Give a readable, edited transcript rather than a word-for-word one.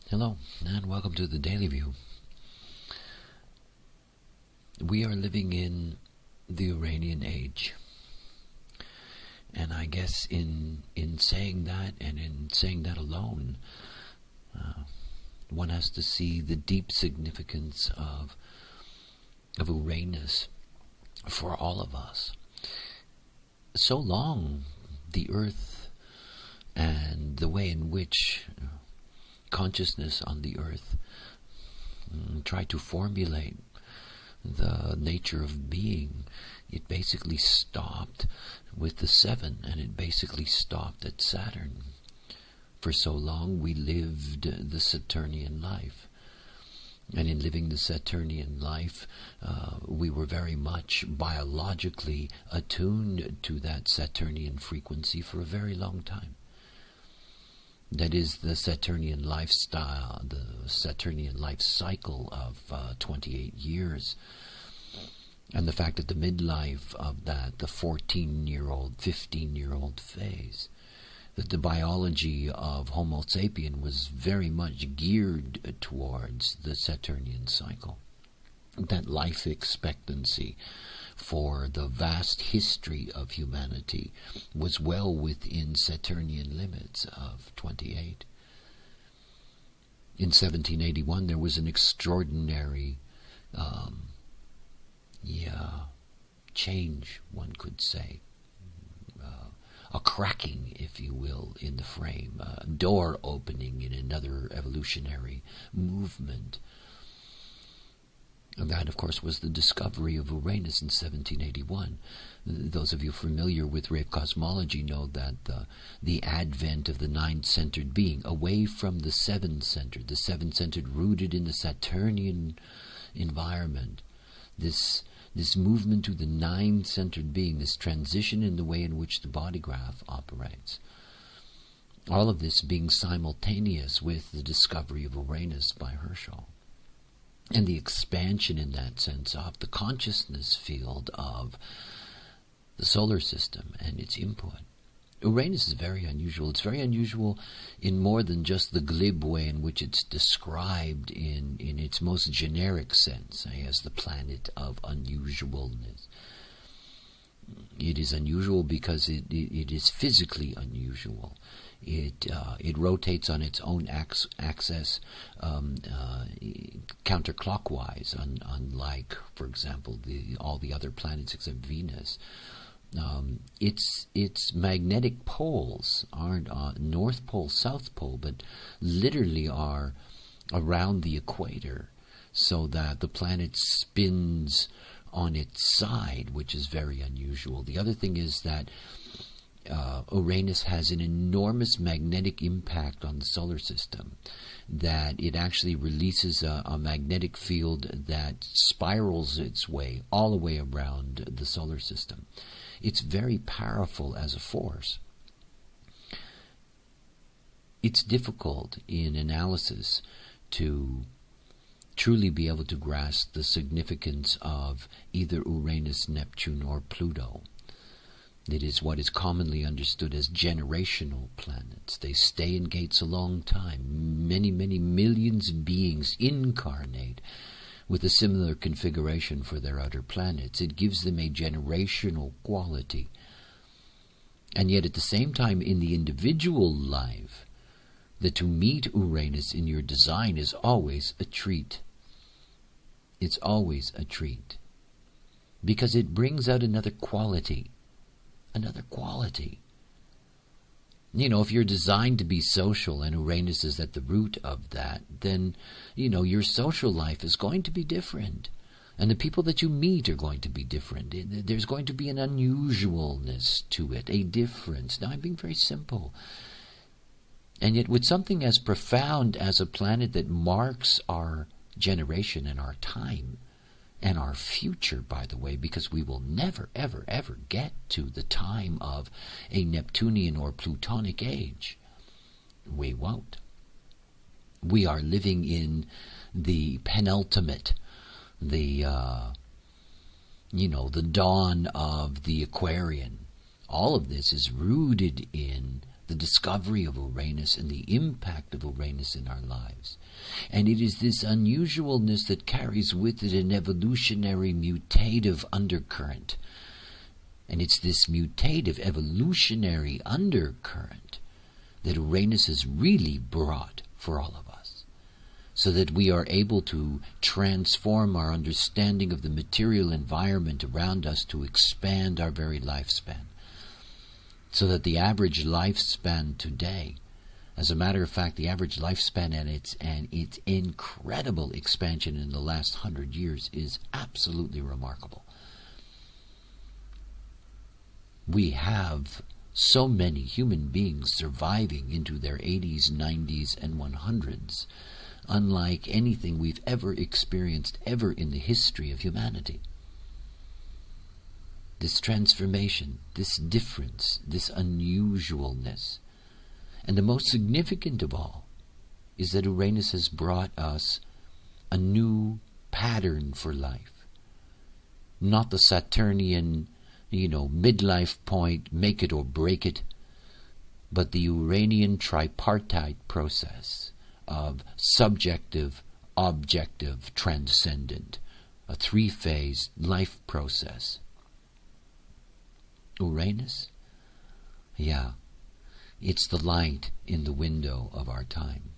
Hello, and welcome to the Daily View. We are living in the Uranian age. And I guess in saying that, and in saying that alone, one has to see the deep significance of Uranus for all of us. So long, the Earth and the way in which consciousness on the Earth tried to formulate the nature of being, it basically stopped with the 7, and it basically stopped at Saturn. For so long we lived the Saturnian life. And in living the Saturnian life, we were very much biologically attuned to that Saturnian frequency for a very long time. That is the Saturnian lifestyle, the Saturnian life cycle of 28 years. And the fact that the midlife of that, the 14-year-old, 15-year-old phase, that the biology of Homo sapien was very much geared towards the Saturnian cycle. That life expectancy for the vast history of humanity was well within Saturnian limits of 28. In 1781, there was an extraordinary change, one could say. A cracking, if you will, in the frame, a door opening in another evolutionary movement. And that, of course, was the discovery of Uranus in 1781. Those of you familiar with rave cosmology know that the advent of the 9-centered being, away from the 7-centered, rooted in the Saturnian environment, this movement to the 9-centered being, this transition in the way in which the body graph operates, all of this being simultaneous with the discovery of Uranus by Herschel. And the expansion in that sense of the consciousness field of the solar system and its input. Uranus is very unusual. It's very unusual in more than just the glib way in which it's described in its most generic sense, as the planet of unusualness. It is unusual because it is physically unusual. It rotates on its own axis counterclockwise, unlike, for example, all the other planets except Venus. Its magnetic poles aren't North Pole, South Pole, but literally are around the equator, so that the planet spins on its side, which is very unusual. The other thing is that Uranus has an enormous magnetic impact on the solar system, that it actually releases a magnetic field that spirals its way all the way around the solar system. It's very powerful as a force. It's difficult in analysis to truly be able to grasp the significance of either Uranus, Neptune, or Pluto. It is what is commonly understood as generational planets. They stay in gates a long time. Many, many millions of beings incarnate with a similar configuration for their outer planets. It gives them a generational quality. And yet at the same time, in the individual life, that to meet Uranus in your design is always a treat. It's always a treat. Because it brings out another quality. Another quality. You know, if you're designed to be social and Uranus is at the root of that, then, your social life is going to be different. And the people that you meet are going to be different. There's going to be an unusualness to it, a difference. Now, I'm being very simple. And yet with something as profound as a planet that marks our generation and our time, and our future, by the way, because we will never, ever, ever get to the time of a Neptunian or Plutonic age. We won't. We are living in the penultimate, the dawn of the Aquarian. All of this is rooted in the discovery of Uranus and the impact of Uranus in our lives. And it is this unusualness that carries with it an evolutionary mutative undercurrent. And it's this mutative evolutionary undercurrent that Uranus has really brought for all of us, so that we are able to transform our understanding of the material environment around us to expand our very lifespan. So that the average lifespan today, as a matter of fact, the average lifespan and its incredible expansion in the last 100 years is absolutely remarkable. We have so many human beings surviving into their 80s, 90s, and 100s, unlike anything we've ever experienced ever in the history of humanity. This transformation, this difference, this unusualness. And the most significant of all is that Uranus has brought us a new pattern for life. Not the Saturnian, midlife point, make it or break it, but the Uranian tripartite process of subjective, objective, transcendent, a three-phase life process. Uranus? Yeah, it's the light in the window of our time.